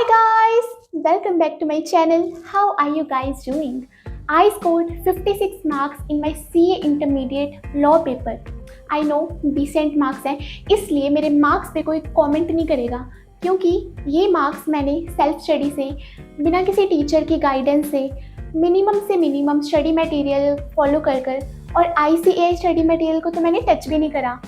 Hi guys, welcome back to my channel. How are you guys doing? I scored 56 marks in my CA Intermediate Law paper. I know decent marks हैं, इसलिए मेरे marks पे कोई comment नहीं करेगा क्योंकि ये मार्क्स मैंने सेल्फ स्टडी से, बिना किसी टीचर की गाइडेंस से मिनिमम स्टडी मटेरियल फॉलो कर कर और ICAI स्टडी मटेरियल को तो मैंने टच भी नहीं करा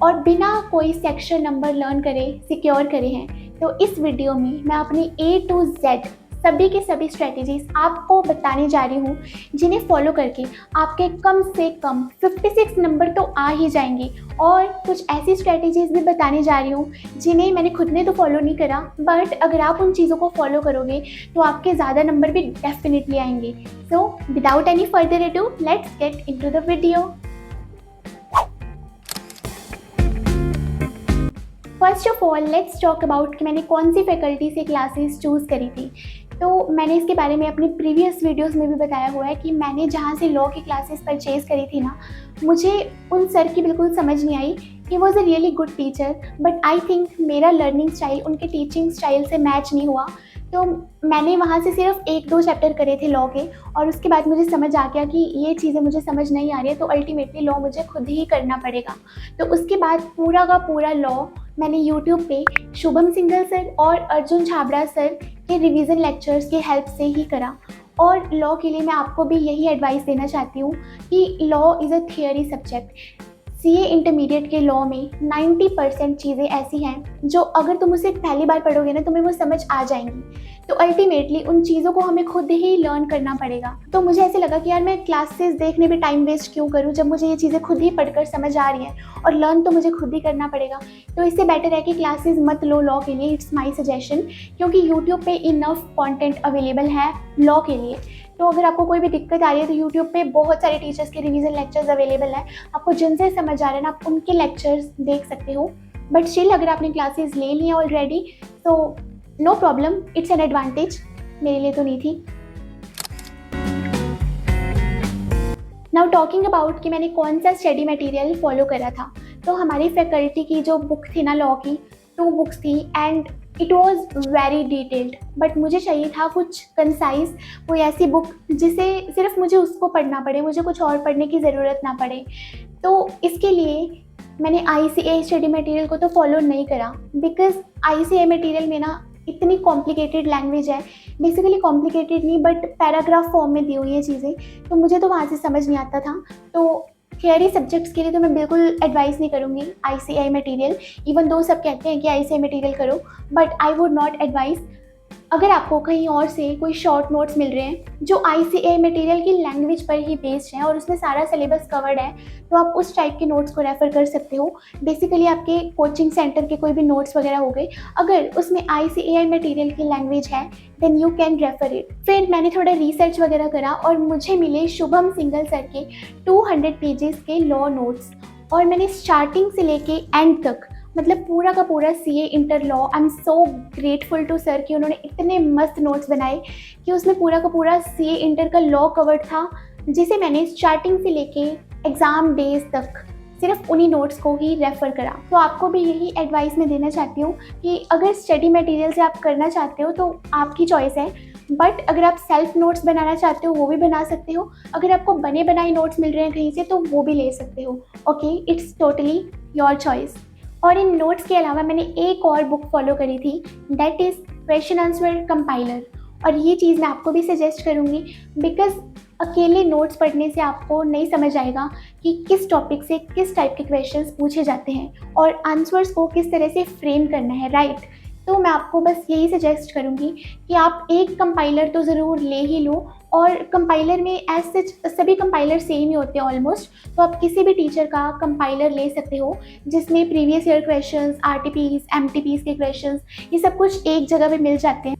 और बिना कोई सेक्शन नंबर लर्न करे सिक्योर करे हैं। तो इस वीडियो में मैं अपनी A to Z सभी के सभी स्ट्रेटजीज आपको बताने जा रही हूँ, जिन्हें फॉलो करके आपके कम से कम 56 नंबर तो आ ही जाएंगे। और कुछ ऐसी स्ट्रेटजीज भी बताने जा रही हूँ जिन्हें मैंने खुद ने तो फॉलो नहीं करा, बट अगर आप उन चीज़ों को फॉलो करोगे तो आपके ज़्यादा नंबर भी डेफिनेटली आएंगे। So without any further edu, let's get into the video. First of all let's talk about कि मैंने कौन सी फैकल्टी से क्लासेस चूज़ करी थी। तो मैंने इसके बारे में अपनी प्रीवियस वीडियोस में भी बताया हुआ है कि मैंने जहाँ से लॉ की क्लासेस परचेज़ करी थी ना, मुझे उन सर की बिल्कुल समझ नहीं आई। He was a really good teacher, but I think मेरा लर्निंग स्टाइल उनके टीचिंग स्टाइल से मैच नहीं हुआ। तो मैंने वहाँ से सिर्फ 1-2 चैप्टर करे थे लॉ के और उसके बाद मुझे समझ आ गया कि ये चीज़ें मुझे समझ नहीं आ रही है, तो अल्टीमेटली लॉ मुझे खुद ही करना पड़ेगा। तो उसके बाद पूरा का पूरा लॉ मैंने यूट्यूब पे शुभम सिंघल सर और अर्जुन छाबड़ा सर के रिवीजन लेक्चर्स की हेल्प से ही करा। और लॉ के लिए मैं आपको भी यही एडवाइस देना चाहती हूँ कि law is a theory subject. CA intermediate के लॉ में 90% चीज़ें ऐसी हैं जो अगर तुम उसे पहली बार पढ़ोगे ना, तुम्हें वो समझ आ जाएंगी। तो अल्टीमेटली उन चीज़ों को हमें खुद ही लर्न करना पड़ेगा। तो मुझे ऐसे लगा कि यार मैं क्लासेस देखने में टाइम वेस्ट क्यों करूँ, जब मुझे ये चीज़ें खुद ही पढ़कर समझ आ रही हैं और लर्न तो मुझे खुद ही करना पड़ेगा। तो इससे बेटर है कि क्लासेस मत लो लॉ के लिए, इट्स माई सजेशन, क्योंकि यूट्यूब पे इनफ कॉन्टेंट अवेलेबल है लॉ के लिए। तो अगर आपको कोई भी दिक्कत आ रही है तो यूट्यूब पे बहुत सारे टीचर्स के रिवीजन लेक्चर्स अवेलेबल हैं, आपको जिनसे समझ आ रहे हैं ना, आप उनके लेक्चर्स देख सकते हो। बट स्टिल अगर आपने क्लासेस ले ली हैं ऑलरेडी तो no problem, it's an advantage. मेरे लिए तो नहीं थी। नाउ टॉकिंग अबाउट कि मैंने कौन सा स्टडी मटेरियल फॉलो करा था, तो हमारी फैकल्टी की जो बुक थी ना लॉ की, 2 बुक्स थी and it was very detailed. But मुझे चाहिए था कुछ कंसाइज, कोई ऐसी बुक जिसे सिर्फ मुझे उसको पढ़ना पड़े, मुझे कुछ और पढ़ने की ज़रूरत ना पड़े। तो इसके लिए मैंने ICAI स्टडी मटेरियल को तो फॉलो नहीं करा, बिकॉज ICAI मटेरियल में ना इतनी कॉम्प्लिकेटेड लैंग्वेज है, बेसिकली कॉम्प्लिकेटेड नहीं बट पैराग्राफ फॉर्म में दी हुई है चीज़ें, तो मुझे तो वहाँ से समझ नहीं आता था। तो थियरी सब्जेक्ट्स के लिए तो मैं बिल्कुल एडवाइस नहीं करूँगी ICAI मटेरियल, इवन दो सब कहते हैं कि ICAI मटेरियल करो, but I would not advice. अगर आपको कहीं और से कोई शॉर्ट नोट्स मिल रहे हैं जो ICAI मटेरियल की लैंग्वेज पर ही बेस्ड है और उसमें सारा सिलेबस कवर्ड है, तो आप उस टाइप के नोट्स को रेफ़र कर सकते हो। बेसिकली आपके कोचिंग सेंटर के कोई भी नोट्स वगैरह हो गए, अगर उसमें ICAI मटेरियल की लैंग्वेज है then you can refer it. फिर मैंने थोड़ा रिसर्च वगैरह करा और मुझे मिले शुभम सिंघल सर के 200 पेजेस के लॉ नोट्स, और मैंने स्टार्टिंग से लेके एंड तक, मतलब पूरा का पूरा CA inter law, I am so grateful to sir कि उन्होंने इतने मस्त नोट्स बनाए कि उसमें पूरा का पूरा CA इंटर का लॉ कवर्ड था, जिसे मैंने स्टार्टिंग से लेके एग्ज़ाम डेज तक सिर्फ उन्हीं नोट्स को ही रेफ़र करा। तो आपको भी यही एडवाइस मैं देना चाहती हूँ कि अगर स्टडी मटेरियल से आप करना चाहते हो तो आपकी चॉइस है, बट अगर आप सेल्फ नोट्स बनाना चाहते हो वो भी बना सकते हो। अगर आपको बने बनाए नोट्स मिल रहे हैं कहीं से तो वो भी ले सकते हो। Okay, it's totally your choice. और इन नोट्स के अलावा मैंने एक और बुक फॉलो करी थी, that is question answer compiler. और ये चीज़ मैं आपको भी सजेस्ट करूँगी, बिकॉज अकेले नोट्स पढ़ने से आपको नहीं समझ आएगा कि किस टॉपिक से किस टाइप के क्वेश्चंस पूछे जाते हैं और आंसर्स को किस तरह से फ्रेम करना है, राइट। तो मैं आपको बस यही सजेस्ट करूँगी कि आप एक कंपाइलर तो ज़रूर ले ही लो, और कंपाइलर में एज सच सभी कंपाइलर सेम ही होते हैं ऑलमोस्ट, तो आप किसी भी टीचर का कंपाइलर ले सकते हो जिसमें previous year questions, RTPs, MTPs के क्वेश्चंस, ये सब कुछ एक जगह पे मिल जाते हैं।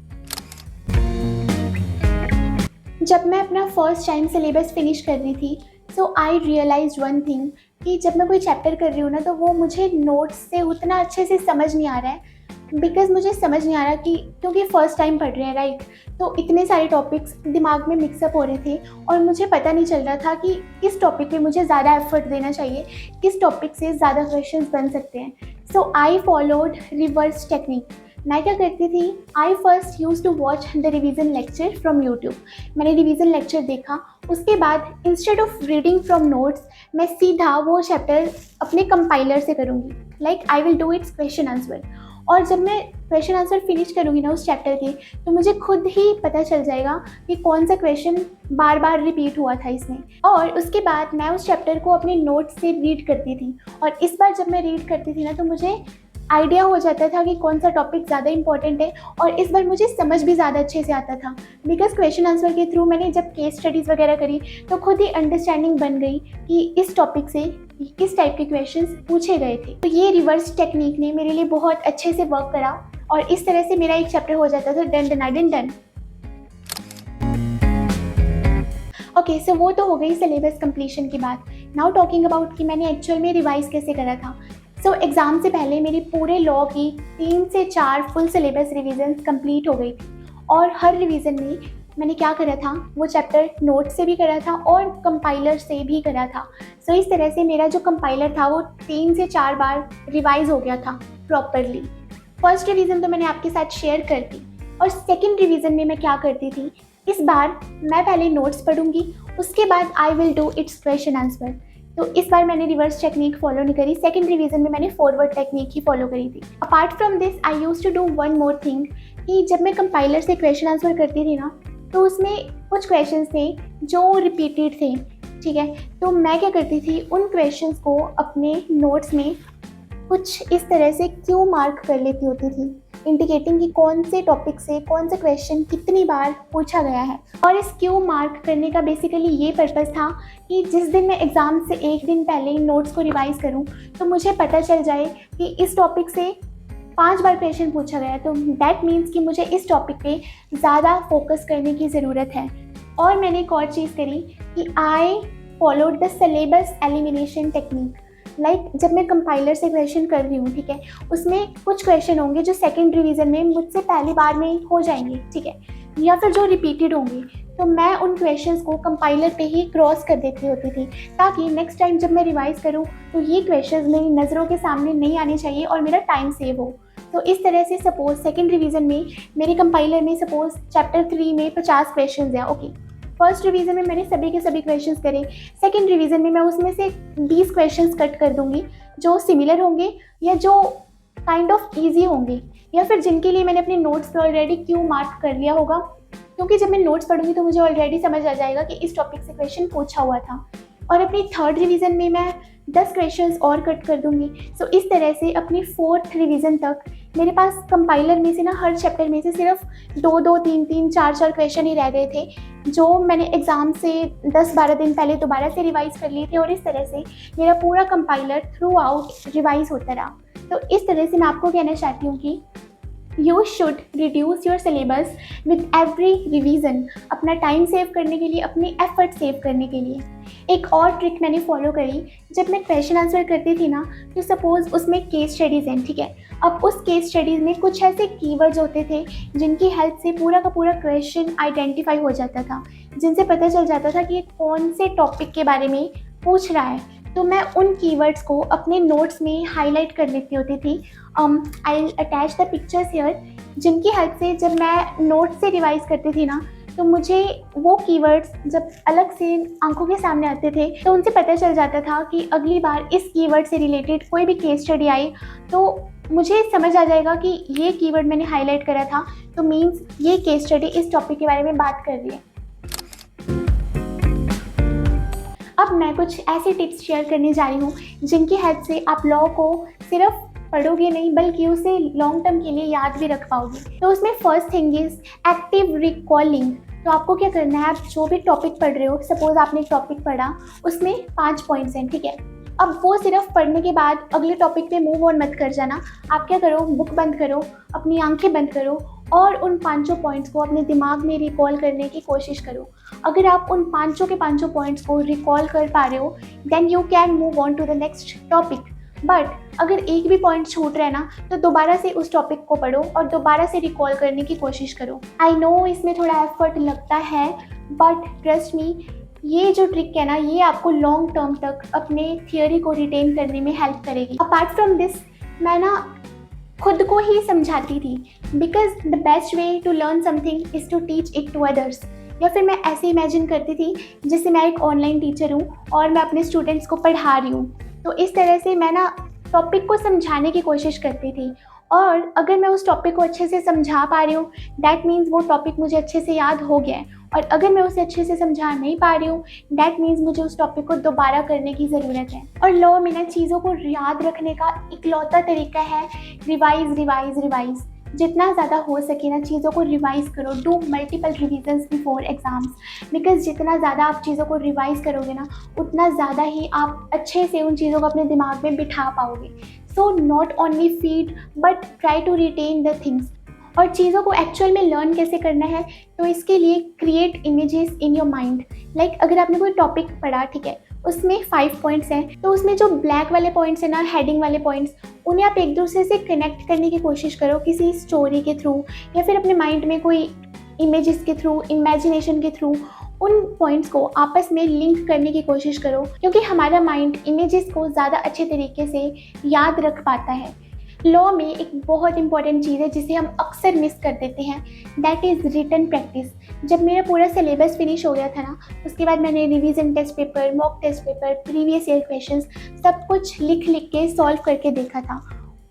जब मैं अपना फर्स्ट टाइम सिलेबस फिनिश कर रही थी, सो आई रियलाइज वन थिंग कि जब मैं कोई चैप्टर कर रही हूँ ना, तो वो मुझे नोट्स से उतना अच्छे से समझ नहीं आ रहा है, बिकॉज मुझे समझ नहीं आ रहा कि क्योंकि फ़र्स्ट टाइम पढ़ रहे हैं, राइट। तो इतने सारे टॉपिक्स दिमाग में मिक्सअप हो रहे थे और मुझे पता नहीं चल रहा था कि किस टॉपिक पे मुझे ज़्यादा एफर्ट देना चाहिए, किस टॉपिक से ज़्यादा क्वेश्चंस बन सकते हैं। So I followed reverse technique. मैं क्या करती थी, I first use to watch the revision lecture from YouTube. मैंने रिवीजन लेक्चर देखा, उसके बाद instead of reading from notes मैं सीधा वो चैप्टर अपने कंपाइलर से करूँगी। Like I will do its question answer. और जब मैं क्वेश्चन आंसर फिनिश करूँगी ना उस चैप्टर के, तो मुझे खुद ही पता चल जाएगा कि कौन सा क्वेश्चन बार बार रिपीट हुआ था इसमें। और उसके बाद मैं उस चैप्टर को अपने नोट्स से रीड करती थी, और इस बार जब मैं रीड करती थी ना तो मुझे आइडिया हो जाता था कि कौन सा टॉपिक ज़्यादा इंपॉर्टेंट है, और इस बार मुझे समझ भी ज़्यादा अच्छे से आता था। बिकॉज क्वेश्चन आंसर के थ्रू मैंने जब केस स्टडीज़ वगैरह करी तो खुद ही अंडरस्टैंडिंग बन गई कि इस टॉपिक से किस टाइप के क्वेश्चंस पूछे गए थे। तो ये रिवर्स टेक्निक ने मेरे लिए बहुत अच्छे से वर्क करा, और इस तरह से मेरा एक चैप्टर हो जाता था done done done done. Okay, so वो तो हो गई सिलेबस कंप्लीशन की बात। नाउ टॉकिंग अबाउट कि मैंने एक्चुअल में रिवाइज कैसे करा था। सो एग्ज़ाम से पहले मेरी पूरे लॉ की 3 से 4 फुल सिलेबस रिविजन कंप्लीट हो गई थी, और हर रिवीजन में मैंने क्या करा था, वो चैप्टर नोट से भी करा था और कंपाइलर से भी करा था। सो इस तरह से मेरा जो कंपाइलर था वो 3 से 4 बार रिवाइज हो गया था प्रॉपरली। फर्स्ट रिवीजन तो मैंने आपके साथ शेयर कर दी, और सेकंड रिवीजन में मैं क्या करती थी, इस बार मैं पहले नोट्स पढ़ूंगी, उसके बाद आई will do its question answer. तो इस बार मैंने रिवर्स टेक्निक फॉलो नहीं करी, सेकंड रिवीजन में मैंने फॉरवर्ड टेक्निक ही फॉलो करी थी। Apart from this I use to do one more thing, कि जब मैं कंपाइलर से क्वेश्चन आंसर करती थी ना तो उसमें कुछ क्वेश्चंस थे जो रिपीटेड थे, ठीक है। तो मैं क्या करती थी, उन क्वेश्चंस को अपने नोट्स में कुछ इस तरह से क्यू मार्क कर लेती होती थी, इंडिकेटिंग कि कौन से टॉपिक से कौन सा क्वेश्चन कितनी बार पूछा गया है। और इस क्यू मार्क करने का बेसिकली ये पर्पज़ था कि जिस दिन मैं एग्ज़ाम से एक दिन पहले नोट्स को रिवाइज़ करूं तो मुझे पता चल जाए कि इस टॉपिक से 5 बार क्वेश्चन पूछा गया है, तो दैट मीन्स कि मुझे इस टॉपिक पे ज़्यादा फोकस करने की ज़रूरत है। और मैंने एक और चीज़ करी कि I followed the syllabus elimination technique. Like जब मैं कंपाइलर से क्वेश्चन कर रही हूँ, ठीक है, उसमें कुछ क्वेश्चन होंगे जो सेकंड रिवीजन में मुझसे पहली बार में हो जाएंगे, ठीक है, या फिर जो रिपीटेड होंगे, तो मैं उन क्वेश्चंस को कंपाइलर पे ही क्रॉस कर देती होती थी, ताकि नेक्स्ट टाइम जब मैं रिवाइज करूँ तो ये क्वेश्चंस मेरी नज़रों के सामने नहीं आने चाहिए और मेरा टाइम सेव हो। तो इस तरह से सपोज सेकेंड रिवीजन में मेरे कंपाइलर में सपोज चैप्टर 3 में 50 क्वेश्चन हैं, ओके, फर्स्ट रिवीजन में मैंने सभी के सभी क्वेश्चंस करे, सेकंड रिवीजन में मैं उसमें से 20 क्वेश्चंस कट कर दूंगी जो सिमिलर होंगे या जो काइंड ऑफ इजी होंगे, या फिर जिनके लिए मैंने अपने नोट्स पे ऑलरेडी क्यू मार्क कर लिया होगा, क्योंकि जब मैं नोट्स पढ़ूंगी तो मुझे ऑलरेडी समझ आ जाएगा कि इस टॉपिक से क्वेश्चन पूछा हुआ था। और अपनी थर्ड रिवीजन में मैं 10 क्वेश्चंस और कट कर दूंगी। सो इस तरह से अपनी फोर्थ रिवीजन तक मेरे पास कंपाइलर में से ना हर चैप्टर में से सिर्फ 2-2, 3-3, 4-4 क्वेश्चन ही रह गए थे जो मैंने एग्ज़ाम से 10-12 दिन पहले दोबारा से रिवाइज़ कर लिए थे, और इस तरह से मेरा पूरा कंपाइलर थ्रू आउट रिवाइज़ होता रहा। तो इस तरह से मैं आपको कहना चाहती हूँ कि you should reduce your syllabus with every revision, अपना टाइम सेव करने के लिए, अपनी एफर्ट सेव करने के लिए। एक और ट्रिक मैंने फॉलो करी, जब मैं क्वेश्चन आंसर करती थी ना तो सपोज उसमें केस स्टडीज़ हैं, ठीक है, अब उस केस स्टडीज़ में कुछ ऐसे कीवर्ड्स होते थे जिनकी हेल्प से पूरा का पूरा क्वेश्चन आइडेंटिफाई हो जाता था, जिनसे पता चल जाता था कि ये कौन से टॉपिक के बारे में पूछ रहा है। तो मैं उन कीवर्ड्स को अपने नोट्स में हाईलाइट कर लेती होती थी। आई अटैच द पिक्चर्स हियर, जिनकी हेल्प से जब मैं नोट्स से रिवाइज करती थी ना तो मुझे वो कीवर्ड्स जब अलग से आंखों के सामने आते थे तो उनसे पता चल जाता था कि अगली बार इस कीवर्ड से रिलेटेड कोई भी केस स्टडी आई तो मुझे समझ आ जाएगा कि ये कीवर्ड मैंने हाईलाइट करा था, तो मीन्स ये केस स्टडी इस टॉपिक के बारे में बात कर रही है। अब मैं कुछ ऐसी टिप्स शेयर करने जा रही हूँ जिनकी हेल्प से आप लॉ को सिर्फ पढ़ोगे नहीं बल्कि उसे लॉन्ग टर्म के लिए याद भी रख पाओगे। तो उसमें first thing is active recalling. तो आपको क्या करना है, आप जो भी टॉपिक पढ़ रहे हो, सपोज आपने एक टॉपिक पढ़ा, उसमें 5 पॉइंट्स हैं, ठीक है, अब वो सिर्फ पढ़ने के बाद अगले टॉपिक पे मूव ऑन मत कर जाना। आप क्या करो, बुक बंद करो, अपनी आंखें बंद करो और उन 5 पॉइंट्स को अपने दिमाग में रिकॉल करने की कोशिश करो। अगर आप उन 5 पॉइंट्स को रिकॉल कर पा रहे हो then you can move on to the next topic. But अगर एक भी पॉइंट छूट रहा है ना तो दोबारा से उस टॉपिक को पढ़ो और दोबारा से रिकॉल करने की कोशिश करो। आई नो इसमें थोड़ा एफर्ट लगता है बट ट्रस्ट मी, ये जो ट्रिक है ना ये आपको लॉन्ग टर्म तक अपने थियोरी को रिटेन करने में हेल्प करेगी। अपार्ट फ्रॉम दिस मैं ना खुद को ही समझाती थी, because the best way to learn something is to teach it to others. या फिर मैं ऐसे इमेजिन करती थी जैसे मैं एक ऑनलाइन टीचर हूँ और मैं अपने स्टूडेंट्स को पढ़ा रही हूँ, तो इस तरह से मैं ना टॉपिक को समझाने की कोशिश करती थी। और अगर मैं उस टॉपिक को अच्छे से समझा पा रही हूँ, दैट मीन्स वो टॉपिक मुझे अच्छे से याद हो गया है। और अगर मैं उसे अच्छे से समझा नहीं पा रही हूँ, दैट मीन्स मुझे उस टॉपिक को दोबारा करने की ज़रूरत है। और लॉ में ना चीज़ों को याद रखने का इकलौता तरीका है रिवाइज रिवाइज रिवाइज। जितना ज़्यादा हो सके ना चीज़ों को रिवाइज़ करो, do multiple revisions before exams. Because जितना ज़्यादा आप चीज़ों को रिवाइज़ करोगे ना, उतना ज़्यादा ही आप अच्छे से उन चीज़ों को अपने दिमाग में बिठा पाओगे। So not only feed but try to retain the things. और चीज़ों को एक्चुअल में लर्न कैसे करना है, तो इसके लिए create images in your mind. Like अगर आपने कोई टॉपिक पढ़ा, ठीक है, उसमें 5 पॉइंट्स हैं, तो उसमें जो ब्लैक वाले पॉइंट्स हैं ना, हेडिंग वाले पॉइंट्स, उन्हें आप एक दूसरे से कनेक्ट करने की कोशिश करो किसी स्टोरी के थ्रू, या फिर अपने माइंड में कोई इमेजेस के थ्रू, इमेजिनेशन के थ्रू उन पॉइंट्स को आपस में लिंक करने की कोशिश करो, क्योंकि हमारा माइंड इमेजेस को ज़्यादा अच्छे तरीके से याद रख पाता है। लॉ में एक बहुत इंपॉर्टेंट चीज़ है जिसे हम अक्सर मिस कर देते हैं, दैट इज़ रिटन प्रैक्टिस। जब मेरा पूरा सिलेबस फिनिश हो गया था ना, उसके बाद मैंने revision test paper, mock test paper, previous year questions सब कुछ लिख लिख के सॉल्व करके देखा था।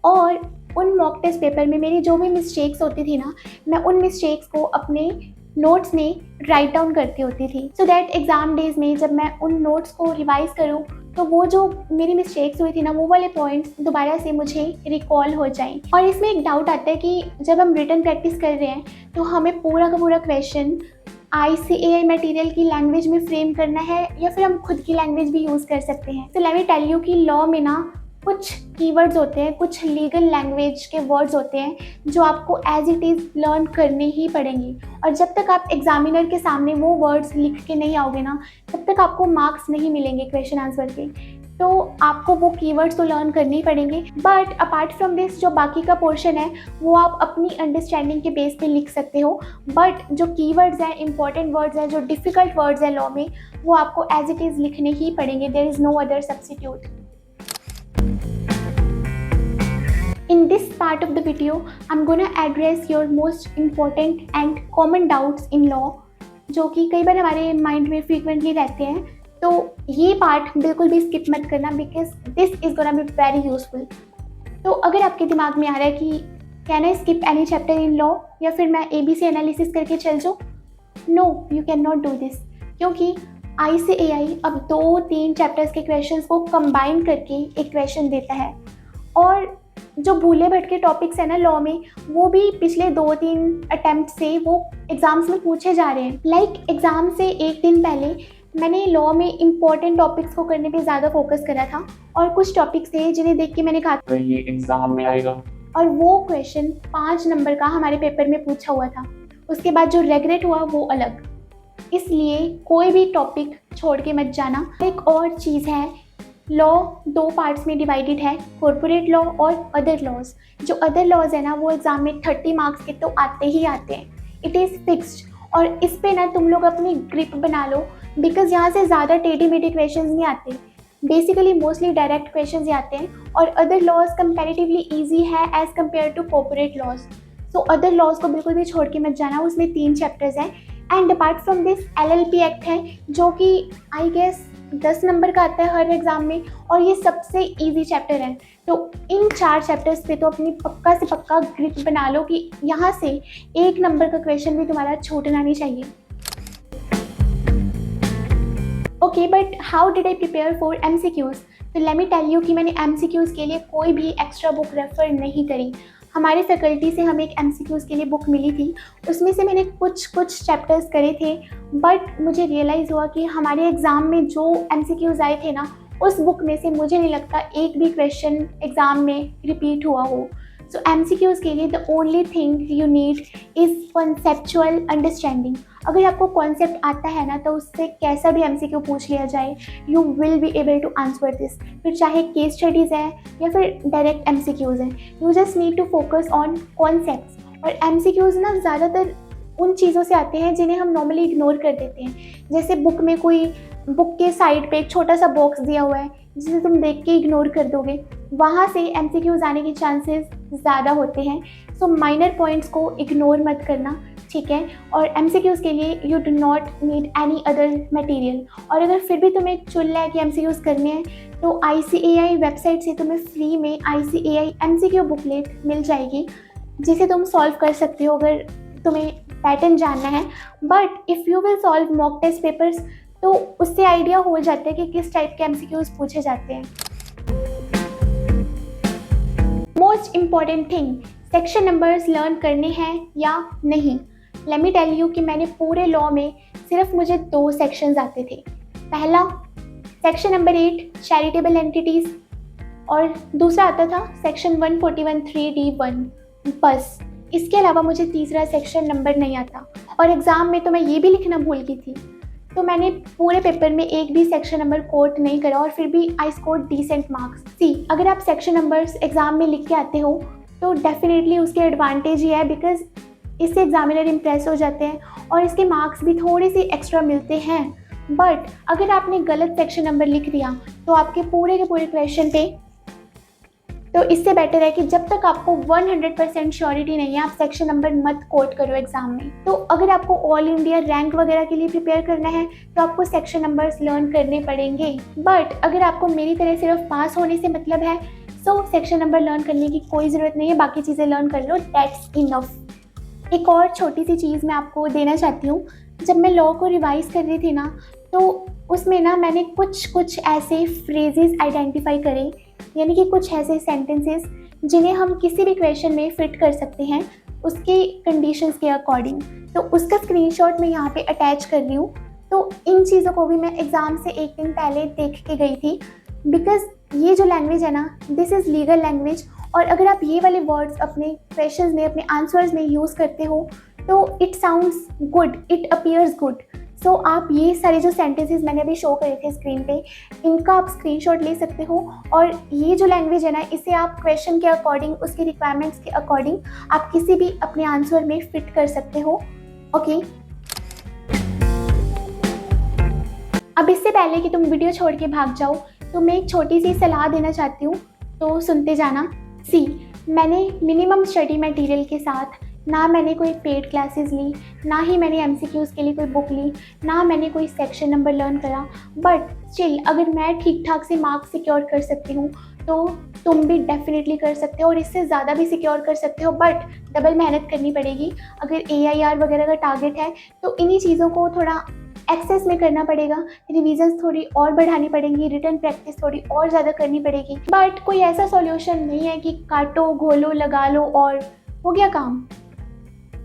और उन मॉक टेस्ट पेपर में मेरी जो भी मिस्टेक्स होती थी ना, मैं उन मिस्टेक्स को अपने नोट्स में राइट डाउन करती होती थी, सो दैट एग्ज़ाम डेज में जब मैं उन नोट्स को रिवाइज़ करूँ तो वो जो मेरी मिस्टेक्स हुई थी ना, वो वाले पॉइंट्स दोबारा से मुझे रिकॉल हो जाएं। और इसमें एक डाउट आता है कि जब हम रिटन प्रैक्टिस कर रहे हैं तो हमें पूरा का पूरा क्वेश्चन ICAI मटेरियल की लैंग्वेज में फ्रेम करना है, या फिर हम खुद की लैंग्वेज भी यूज़ कर सकते हैं। तो लेट मी टेल यू कि लॉ में ना कुछ कीवर्ड्स होते हैं, कुछ लीगल लैंग्वेज के वर्ड्स होते हैं जो आपको एज इट इज़ लर्न करने ही पड़ेंगे। और जब तक आप एग्जामिनर के सामने वो वर्ड्स लिख के नहीं आओगे ना, तब तक आपको मार्क्स नहीं मिलेंगे क्वेश्चन आंसर के। तो आपको वो कीवर्ड्स तो लर्न करने ही पड़ेंगे, बट अपार्ट फ्रॉम दिस जो बाकी का पोर्शन है वो आप अपनी अंडरस्टैंडिंग के बेस पे लिख सकते हो। बट जो कीवर्ड्स हैं, इंपॉर्टेंट वर्ड्स हैं, जो डिफ़िकल्ट वर्ड्स हैं लॉ में, वो आपको एज इट इज़ लिखने ही पड़ेंगे। There is no other substitute. In this part of the video, I'm gonna address your most important and common doubts in law, जो कि कई बार हमारे माइंड में फ्रीक्वेंटली रहते हैं। तो ये पार्ट बिल्कुल भी स्किप मत करना, because this is gonna be very useful. तो अगर आपके दिमाग में आ रहा है कि can I skip any chapter in law, या फिर मैं ABC एनालिसिस करके चल जाऊँ, no you can not do this, क्योंकि ICAI अब 2-3 चैप्टर्स के क्वेश्चंस को कंबाइन करके एक क्वेश्चन देता है। और जो भूले भटके टॉपिक्स हैं ना लॉ में, वो भी पिछले 2-3 अटेम्प्ट से वो एग्ज़ाम्स में पूछे जा रहे हैं। लाइक एग्ज़ाम से एक दिन पहले मैंने लॉ में इंपॉर्टेंट टॉपिक्स को करने पे ज़्यादा फोकस करा था, और कुछ टॉपिक्स थे जिन्हें देख के मैंने कहा ये एग्जाम में आएगा, और वो क्वेश्चन 5 नंबर का हमारे पेपर में पूछा हुआ था। उसके बाद जो रेगरेट हुआ वो अलग। इसलिए कोई भी टॉपिक छोड़ के मत जाना। एक और चीज़ है, लॉ 2 पार्ट्स में डिवाइडेड है, कॉर्पोरेट लॉ और अदर लॉज। जो अदर लॉज है ना, वो एग्जाम में 30 मार्क्स के तो आते ही आते हैं, इट इज़ फिक्स्ड। और इस पे ना तुम लोग अपनी ग्रिप बना लो, बिकॉज यहाँ से ज़्यादा टेढ़े मेढ़े क्वेश्चन नहीं आते, बेसिकली मोस्टली डायरेक्ट क्वेश्चन ही आते हैं। और अदर लॉज कंपेरेटिवली ईजी है as compare to corporate laws. So other laws को बिल्कुल भी छोड़ के मत जाना, उसमें 3 चैप्टर्स हैं। And apart from this LLP act है, जो कि आई गेस 10 नंबर का आता है हर एग्ज़ाम में, और ये सबसे इजी चैप्टर है। तो इन 4 चैप्टर्स पे तो अपनी पक्का से पक्का ग्रिप बना लो कि यहाँ से 1 नंबर का क्वेश्चन भी तुम्हारा छूटना नहीं चाहिए। Okay, but how did I prepare for MCQs? तो लेट मी टेल यू कि मैंने MCQs के लिए कोई भी एक्स्ट्रा बुक रेफ़र नहीं करी। हमारे फैकल्टी से हमें एक MCQs के लिए बुक मिली थी, उसमें से मैंने कुछ चैप्टर्स करे थे। बट मुझे रियलाइज़ हुआ कि हमारे एग्ज़ाम में जो MCQs आए थे ना, उस बुक में से मुझे नहीं लगता एक भी क्वेश्चन एग्ज़ाम में रिपीट हुआ हो। सो MCQs के लिए the only thing you need is conceptual understanding. अगर आपको कॉन्सेप्ट आता है ना, तो उससे कैसा भी MCQ पूछ लिया जाए, you will be able to answer this. फिर चाहे केस स्टडीज़ है या फिर डायरेक्ट MCQs हैं, you just need to focus on concepts. और MCQs ना ज़्यादातर उन चीज़ों से आते हैं जिन्हें हम नॉर्मली इग्नोर कर देते हैं। जैसे बुक में कोई बुक के साइड पे एक छोटा सा बॉक्स दिया हुआ है जिसे तुम देख के इग्नोर कर दोगे, वहाँ से एमसीक्यूज आने के चांसेस ज़्यादा होते हैं। सो माइनर पॉइंट्स को इग्नोर मत करना, ठीक है। और एमसीक्यूज के लिए you do not need any other material. और अगर फिर भी तुम्हें चुन लिया कि एमसीक्यूज करने हैं, तो ICAI वेबसाइट से तुम्हें फ्री में ICAI MCQ बुकलेट मिल जाएगी, जिसे तुम सॉल्व कर सकते हो अगर तुम्हें पैटर्न जानना है। But if you will solve mock test papers, तो उससे आइडिया हो जाता है कि किस टाइप के एमसीक्यूज पूछे जाते हैं। Most important thing, section numbers learn करने हैं या नहीं। लेट मी टेल यू कि मैंने पूरे लॉ में सिर्फ मुझे 2 सेक्शंस आते थे। पहला सेक्शन नंबर 8 चैरिटेबल एंटिटीज़, और दूसरा आता था सेक्शन 141(3)(d)(1) बस। इसके अलावा मुझे तीसरा सेक्शन नंबर नहीं आता, और एग्ज़ाम में तो मैं ये भी लिखना भूल गई थी। तो मैंने पूरे पेपर में एक भी सेक्शन नंबर कोट नहीं करा, और फिर भी आई स्कोर डिसेंट मार्क्स। सी, अगर आप सेक्शन नंबर्स एग्ज़ाम में लिख के आते हो तो डेफिनेटली उसके एडवांटेज ही है, बिकॉज इससे एग्जामिनर इम्प्रेस हो जाते हैं और इसके मार्क्स भी थोड़े से एक्स्ट्रा मिलते हैं। बट अगर आपने गलत सेक्शन नंबर लिख दिया तो आपके पूरे के पूरे क्वेश्चन पे, तो इससे बेटर है कि जब तक आपको 100% श्योरिटी नहीं है, आप सेक्शन नंबर मत कोट करो एग्जाम में। तो अगर आपको ऑल इंडिया रैंक वगैरह के लिए प्रिपेयर करना है तो आपको सेक्शन नंबर्स लर्न करने पड़ेंगे। बट अगर आपको मेरी तरह सिर्फ पास होने से मतलब है, सो सेक्शन नंबर लर्न करने की कोई ज़रूरत नहीं है, बाकी चीज़ें लर्न कर लो, दैट्स इनफ। एक और छोटी सी चीज़ मैं आपको देना चाहती हूँ। जब मैं लॉ को रिवाइज कर रही थी ना, तो उसमें ना मैंने कुछ ऐसे फ्रेजेस आइडेंटिफाई करे, यानी कि कुछ ऐसे सेंटेंसेस जिन्हें हम किसी भी क्वेश्चन में फिट कर सकते हैं उसके कंडीशंस के अकॉर्डिंग। तो उसका स्क्रीनशॉट मैं यहाँ पे अटैच कर रही हूँ। तो इन चीज़ों को भी मैं एग्ज़ाम से एक दिन पहले देख के गई थी, बिकॉज ये जो लैंग्वेज है ना, दिस इज़ लीगल लैंग्वेज। और अगर आप ये वाले वर्ड्स अपने क्वेश्चंस में, अपने आंसर्स में यूज़ करते हो तो it sounds good, it appears good. So आप ये सारे जो सेंटेंसेस मैंने अभी शो करे थे स्क्रीन पे, इनका आप स्क्रीनशॉट ले सकते हो। और ये जो लैंग्वेज है ना, इसे आप क्वेश्चन के अकॉर्डिंग, उसके रिक्वायरमेंट्स के अकॉर्डिंग आप किसी भी अपने आंसर में फिट कर सकते हो। ओके, अब इससे पहले कि तुम वीडियो छोड़ के भाग जाओ, तो मैं एक छोटी सी सलाह देना चाहती हूँ, तो सुनते जाना। सी, मैंने मिनिमम स्टडी मटेरियल के साथ ना मैंने कोई पेड क्लासेस ली, ना ही मैंने एमसीक्यूज़ के लिए कोई बुक ली, ना मैंने कोई सेक्शन नंबर लर्न करा। बट स्टिल अगर मैं ठीक ठाक से मार्क्स सिक्योर कर सकती हूँ तो तुम भी डेफिनेटली कर सकते हो, और इससे ज़्यादा भी सिक्योर कर सकते हो। बट डबल मेहनत करनी पड़ेगी। अगर AIR वगैरह का टारगेट है तो इन्हीं चीज़ों को थोड़ा एक्सेस में करना पड़ेगा, रिविजन्स थोड़ी और बढ़ानी पड़ेंगी, रिटन प्रैक्टिस थोड़ी और ज़्यादा करनी पड़ेगी। बट कोई ऐसा सॉल्यूशन नहीं है कि काटो, घोलो, लगा लो और हो गया काम।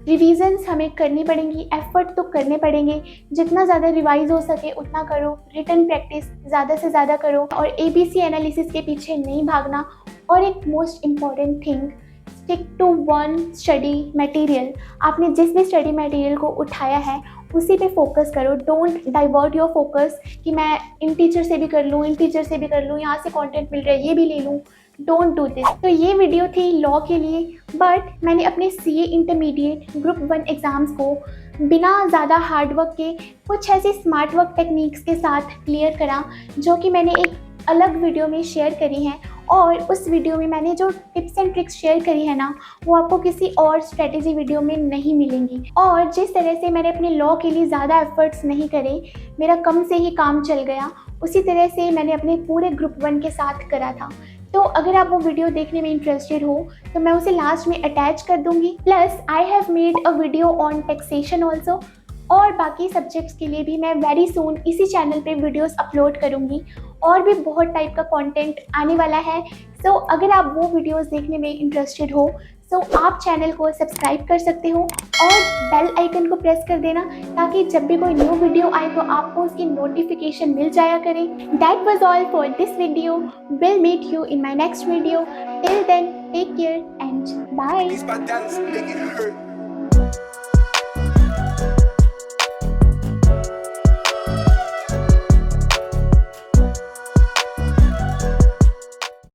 रिविजन्स हमें करनी पड़ेंगी, एफर्ट तो करने पड़ेंगे। जितना ज़्यादा रिवाइज हो सके उतना करो, रिटन प्रैक्टिस ज़्यादा से ज़्यादा करो, और ABC एनालिसिस के पीछे नहीं भागना। और एक most important thing, stick to one study material. आपने जिस भी स्टडी मटेरियल को उठाया है उसी पे फोकस करो। डोंट डाइवर्ट योर फोकस कि मैं इन टीचर से भी कर लूँ, इन टीचर से भी कर लूँ, यहाँ से कंटेंट मिल रहा है ये भी ले लूँ। Don't do this. तो ये वीडियो थी लॉ के लिए, बट मैंने अपने CA इंटरमीडिएट ग्रुप 1 एग्ज़ाम्स को बिना ज़्यादा हार्डवर्क के कुछ ऐसी स्मार्ट वर्क टेक्निक्स के साथ क्लियर करा, जो कि मैंने एक अलग वीडियो में शेयर करी हैं। और उस वीडियो में मैंने जो टिप्स एंड ट्रिक्स शेयर करी है ना, वो आपको किसी और स्ट्रेटेजी वीडियो में नहीं मिलेंगी। और जिस तरह से मैंने अपने लॉ के लिए ज़्यादा एफर्ट्स नहीं करे, मेरा कम से ही काम चल गया, उसी तरह से मैंने अपने पूरे ग्रुप 1 के साथ करा था। तो अगर आप वो वीडियो देखने में इंटरेस्टेड हो तो मैं उसे लास्ट में अटैच कर दूंगी। Plus I have made a video on taxation also, और बाकी सब्जेक्ट्स के लिए भी मैं वेरी सून इसी चैनल पे वीडियोस अपलोड करूँगी। और भी बहुत टाइप का कंटेंट आने वाला है। सो अगर आप वो वीडियोस देखने में इंटरेस्टेड हो, सो आप चैनल को सब्सक्राइब कर सकते हो और बेल आइकन को प्रेस कर देना, ताकि जब भी कोई न्यू वीडियो आए तो आपको उसकी नोटिफिकेशन मिल जाया करे। That was all for this video. Will meet you in my next video. Till then take care and bye.